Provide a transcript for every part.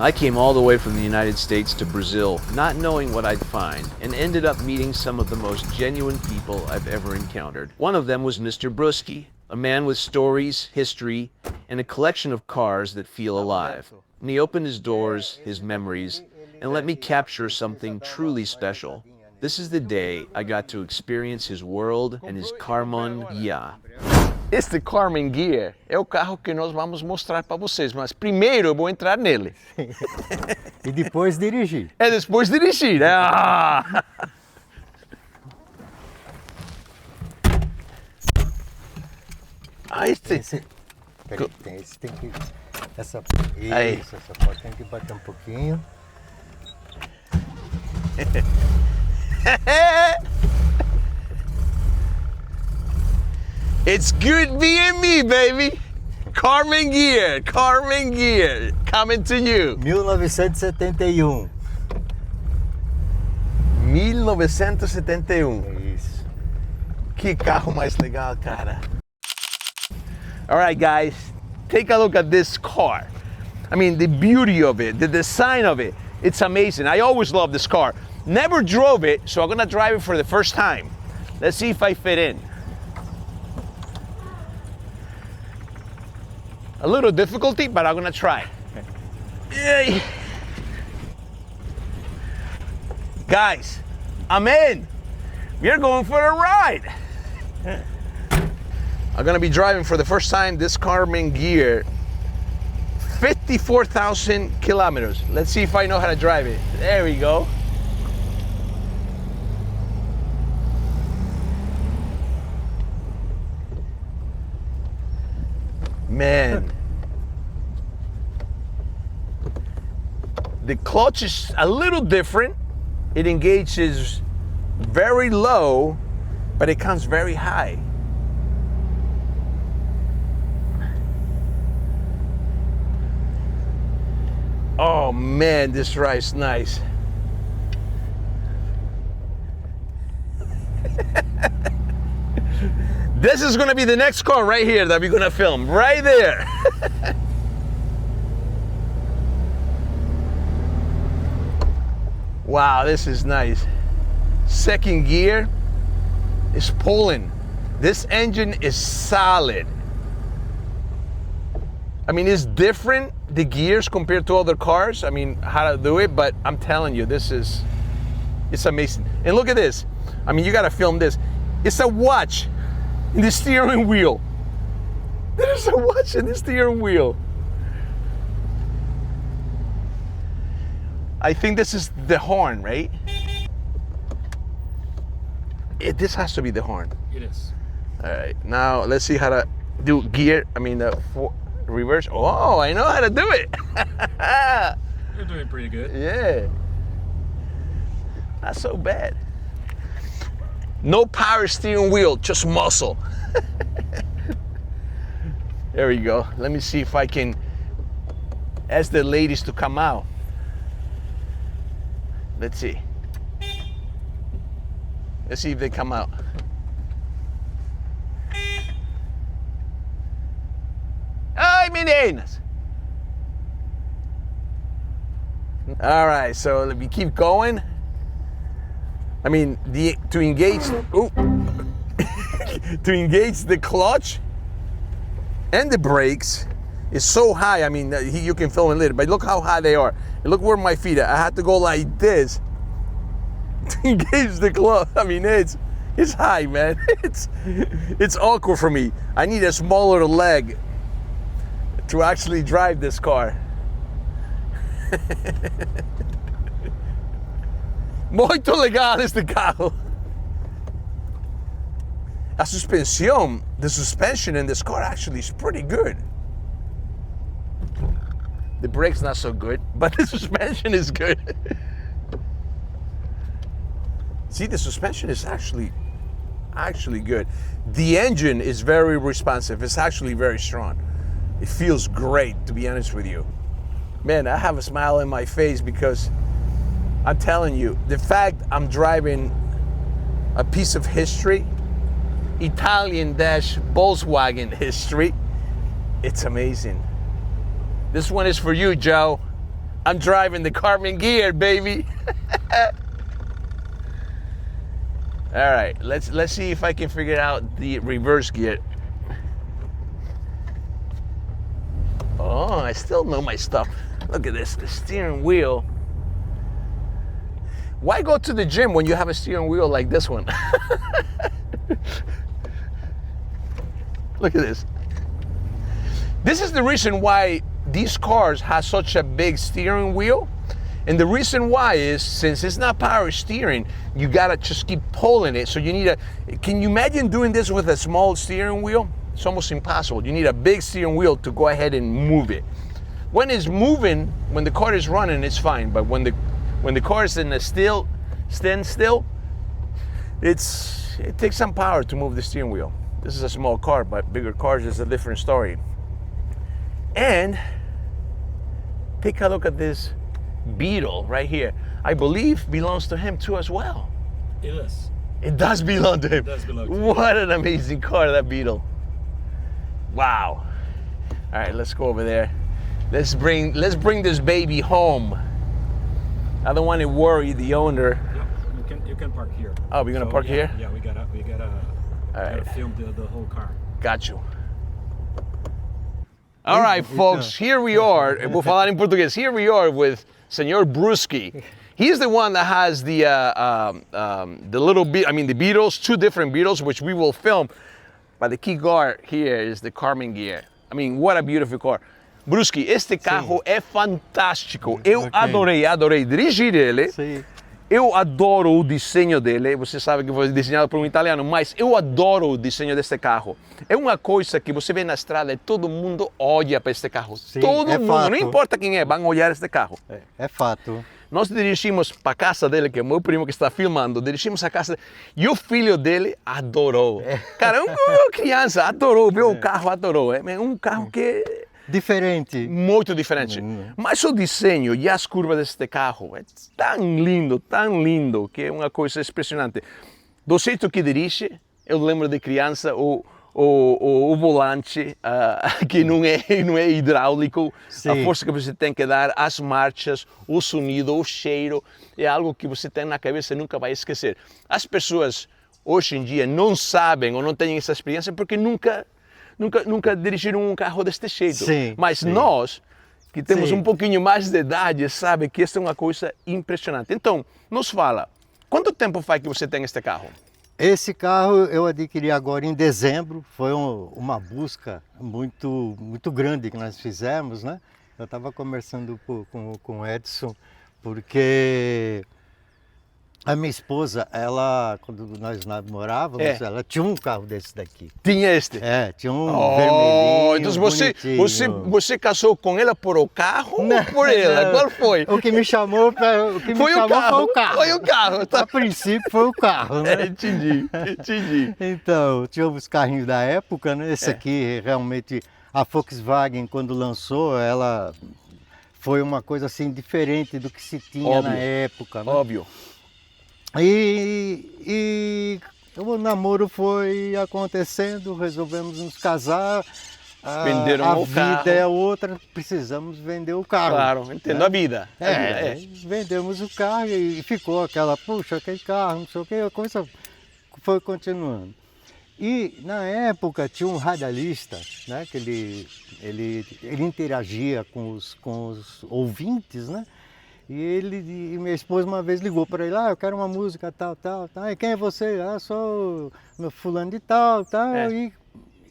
I came all the way from the United States to Brazil, not knowing what I'd find, and ended up meeting some of the most genuine people I've ever encountered. One of them was Mr. Bruschi, a man with stories, history, and a collection of cars that feel alive. And he opened his doors, his memories, and let me capture something truly special. This is the day I got to experience his world and his Karmann Ghia. Este Karmann Ghia é o carro que nós vamos mostrar para vocês, mas primeiro eu vou entrar nele. E depois dirigir. É depois dirigir, né? Ah! Ah, esse... Peraí, esse tem que... Essa porta tem que bater um pouquinho. It's good being me, baby. Karmann Ghia, coming to you. 1971. 1971. É isso. Que carro mais legal, cara. All right, guys, take a look at this car. I mean, the beauty of it, the design of it, it's amazing. I always love this car. Never drove it, so I'm gonna drive it for the first time. Let's see if I fit in. A little difficulty, but I'm gonna try. Yay. Guys, I'm in. We're going for a ride. I'm gonna be driving for the first time this Karmann Ghia. 54,000 kilometers. Let's see if I know how to drive it. There we go. Man, the clutch is a little different. It engages very low, but it comes very high. Oh man, this ride's nice. This is gonna be the next car right here that we're gonna film, right there. Wow, this is nice. Second gear is pulling. This engine is solid. I mean, it's different, the gears compared to other cars. I mean, how to do it, but I'm telling you, it's amazing. And look at this. I mean, you gotta film this. It's a watch in the steering wheel. There's a watch in the steering wheel. I think this is the horn, right? This has to be the horn. It is. All right, now let's see how to do gear. I mean, reverse. Oh, I know how to do it. You're doing pretty good. Yeah. Not so bad. No power steering wheel, just muscle. There we go. Let me see if I can ask the ladies to come out. Let's see. Let's see if they come out. Ai, meninas! All right, so let me keep going. I mean, to engage to engage the clutch and the brakes is so high. I mean, you can film it later, but look how high they are. And look where my feet are. I had to go like this to engage the clutch. I mean, it's high, man. It's awkward for me. I need a smaller leg to actually drive this car. Muito legal este carro. The suspension in this car actually is pretty good. The brake's not so good, but the suspension is good. See, the suspension is actually good. The engine is very responsive. It's actually very strong. It feels great, to be honest with you. Man, I have a smile in my face because I'm telling you, the fact I'm driving a piece of history, Italian-Volkswagen history, it's amazing. This one is for you, Joe. I'm driving the Karmann Ghia, baby. All right, let's see if I can figure out the reverse gear. Oh, I still know my stuff. Look at this, the steering wheel. Why go to the gym when you have a steering wheel like this one? Look at this. This is the reason why these cars have such a big steering wheel. And the reason why is, since it's not power steering, you gotta just keep pulling it. So you need can you imagine doing this with a small steering wheel? It's almost impossible. You need a big steering wheel to go ahead and move it. When it's moving, when the car is running, it's fine. But when the car is in a standstill, it takes some power to move the steering wheel. This is a small car, but bigger cars is a different story. And take a look at this Beetle right here. I believe belongs to him too as well. It is. It does belong to him. It does belong to him. What an amazing car, that Beetle. Wow. All right, let's go over there. Let's bring this baby home. I don't want to worry the owner. Yep, you can park here. Oh, we're gonna park here? Yeah, we gotta film the whole car. Got you. All right, folks, here we are. Vou falar em português. Here we are with Senor Bruschi. He's the one that has the the Beetles, 2 different Beetles, which we will film. But the key car here is the Karmann Ghia. I mean, what a beautiful car. Bruschi, este carro é fantástico. Eu adorei dirigir ele. Sim. Eu adoro o desenho dele. Você sabe que foi desenhado por um italiano, mas eu adoro o desenho deste carro. É uma coisa que você vê na estrada e todo mundo olha para este carro. Sim, todo mundo, fato. não importa quem é, vão olhar este carro. É fato. Nós dirigimos para a casa dele, que é o meu primo que está filmando, dirigimos a casa dele, e o filho dele adorou. Cara, uma criança adorou, viu o carro, adorou. É um carro que Diferente. muito diferente. Mas o desenho e as curvas deste carro é tão lindo, que é uma coisa impressionante. Do jeito que dirige, eu lembro de criança, o volante que não é hidráulico, Sim. a força que você tem que dar, as marchas, o sonido, o cheiro, é algo que você tem na cabeça e nunca vai esquecer. As pessoas hoje em dia não sabem ou não têm essa experiência porque nunca dirigiram um carro deste jeito. Sim, Mas sim. nós, que temos Sim. um pouquinho mais de idade, sabe que isso é uma coisa impressionante. Então, nos fala, quanto tempo faz que você tem este carro? Esse carro eu adquiri agora em dezembro. Foi uma busca muito grande que nós fizemos, né? Eu estava conversando com o Edson, porque a minha esposa, ela, quando nós namorávamos, ela tinha um carro desse daqui. Tinha este? Tinha um vermelhinho, então você casou com ela por o carro Não, ou por ela? não. Qual foi? O que me chamou, Foi o carro. Foi o carro. A Tá. princípio foi o carro, né? Entendi. Então, tinha os carrinhos da época, né? Esse aqui, realmente, a Volkswagen, quando lançou, ela foi uma coisa assim diferente do que se tinha Óbvio. na época, né? Óbvio. E o namoro foi acontecendo, resolvemos nos casar. Venderam a o vida carro. é outra, precisamos vender o carro. Claro, entendo a vida. Vendemos o carro e ficou aquela, puxa, aquele carro, não sei o que, a coisa foi continuando. E na época tinha um radialista, né, que ele interagia com os ouvintes, né? E minha esposa uma vez ligou para ele, eu quero uma música tal. E quem é você? Sou meu fulano de tal. E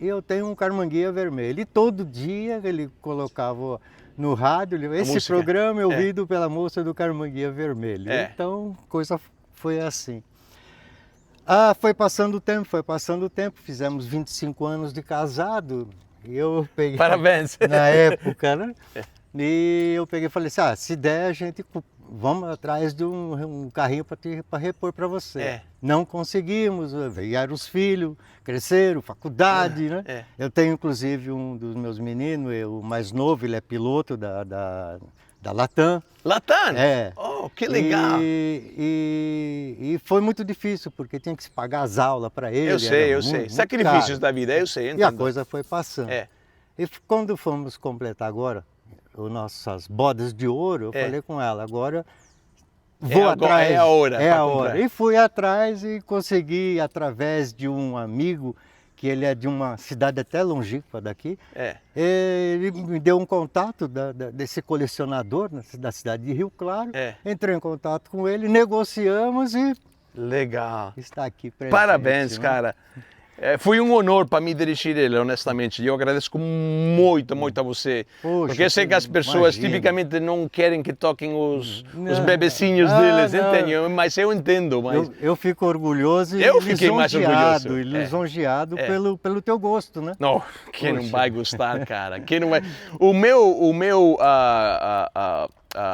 eu tenho um Karmann Ghia vermelho. E todo dia ele colocava no rádio, esse música. programa é ouvido pela moça do Karmann Ghia vermelho. Então, coisa foi assim. Foi passando o tempo, fizemos 25 anos de casado. E eu peguei... Parabéns. Na época, né? E eu peguei e falei assim, se der, a gente vamos atrás de um carrinho para repor para você. Não conseguimos, vieram os filhos, cresceram, faculdade, né? Eu tenho inclusive um dos meus meninos, o mais novo, ele é piloto da Latam. Latam? Oh, que legal! E foi muito difícil, porque tinha que se pagar as aulas para ele. Eu sei. Sacrifícios da vida, eu sei. E a coisa foi passando. É. E quando fomos completar agora, nossas bodas de ouro, eu É. falei com ela, agora É vou agora, atrás. é a hora É pra a comprar. hora. E fui atrás e consegui, através de um amigo, que ele é de uma cidade até longínqua daqui, É. ele me deu um contato desse colecionador da cidade de Rio Claro. É. Entrei em contato com ele, negociamos e Legal. está aqui presente. Parabéns, né? cara. Foi um honor para mim dirigir ele, honestamente. E eu agradeço muito, muito a você. Poxa, porque eu sei que as pessoas imagina. tipicamente não querem que toquem os Não. bebecinhos Ah, deles, não. entende? Mas eu entendo. Mas Eu fico orgulhoso e Eu fiquei mais orgulhoso. lisonjeado É. pelo teu gosto, né? não, quem não Poxa. vai gostar, cara? Quem não vai? O meu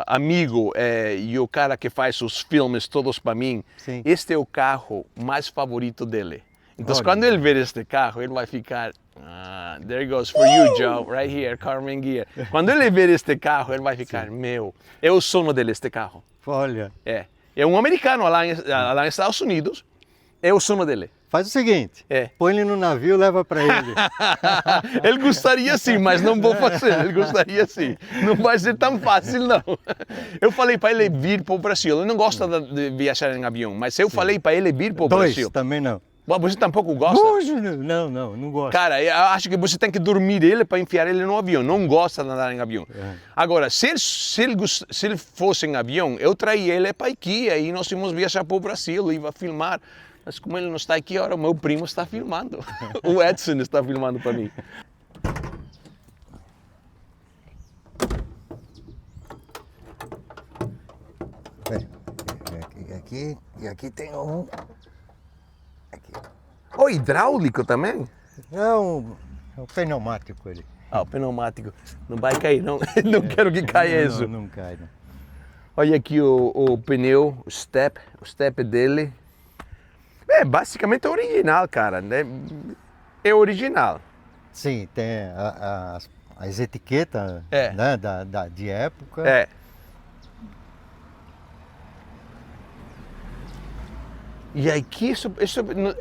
amigo e o cara que faz os filmes todos para mim, Sim. este é o carro mais favorito dele. Então, Olha. quando ele ver este carro, ele vai ficar, there goes for you, Joe, right here, Karmann Ghia. Quando ele ver este carro, ele vai ficar, meu, é o sono dele este carro. Olha, É um americano lá nos Estados Unidos, é o sono dele. faz o seguinte, É. põe ele no navio, leva para ele. Ele gostaria sim, mas não vou fazer. Ele gostaria sim. Não vai ser tão fácil, não. Eu falei para ele vir para o Brasil. Ele não gosta de viajar em avião, mas eu falei para ele vir para o Dois, Brasil. também não. Bom, você tampouco gosta? Poxa, não gosto. Cara, eu acho que você tem que dormir ele para enfiar ele no avião. Não gosta de andar em avião. É. Agora, se ele fosse em avião, eu traía ele para aqui e nós íamos viajar para o Brasil e ia filmar. Mas como ele não está aqui, agora o meu primo está filmando. O Edson está filmando para mim. Aqui tem um. Oh, hidráulico também? É um pneumático ele. O pneumático. Não vai cair, não. Não quero que caia isso. Não cai, não. Olha aqui o pneu, o step dele. É basicamente original, cara. Né? É original. Sim, tem as etiquetas né, de época. É. E aqui,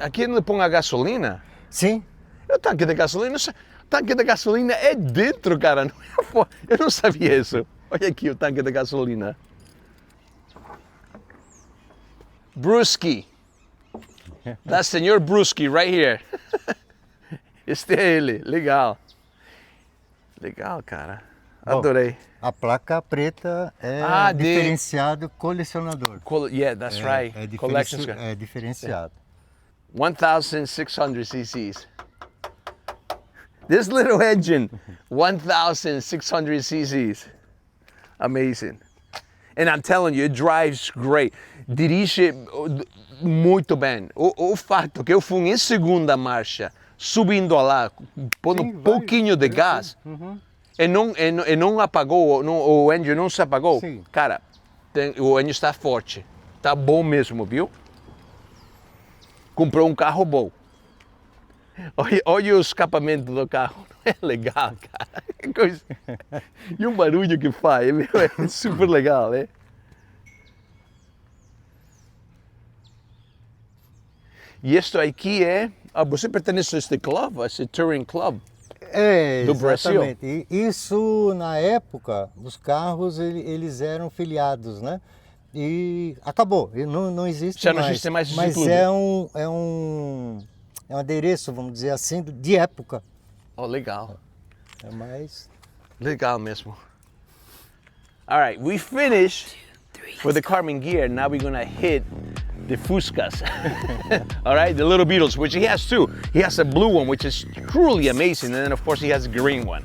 aqui não põe a gasolina? Sim, O tanque de gasolina, é dentro, cara. Não é fora. Eu não sabia isso. Olha aqui o tanque de gasolina. Bruschi. Da senhor Bruschi, right here. Este é ele. Legal. Legal, cara. Bom, Adorei. a placa preta é diferenciado colecionador. Yeah, that's right. Collections. É diferenciado. 1,600 cc's. This little engine, 1,600 cc's. Amazing. And I'm telling you, it drives great. Dirige muito bem. O fato que eu fui em segunda marcha, subindo lá, pondo um pouquinho de gás, e não apagou, o engine não se apagou. Sim. Cara, o engine está forte. Está bom mesmo, viu? Comprou um carro bom. Olha o escapamento do carro. É legal, cara. Que coisa. E o barulho que faz, é super legal, né? E isto aqui você pertence a este club, a esse touring club? É, Do Brasil? exatamente. E isso, na época, os carros eles eram filiados, né? E acabou, e não existe Já não mais. existe mais esse Mas clube. é um adereço, vamos dizer assim, de época. Oh, legal. É mais... Legal mesmo. All right, we finished with the Karmann Ghia. Now we're gonna hit the Fuscas. All right, the little Beetles, which he has two. He has a blue one, which is truly amazing, and then of course he has a green one.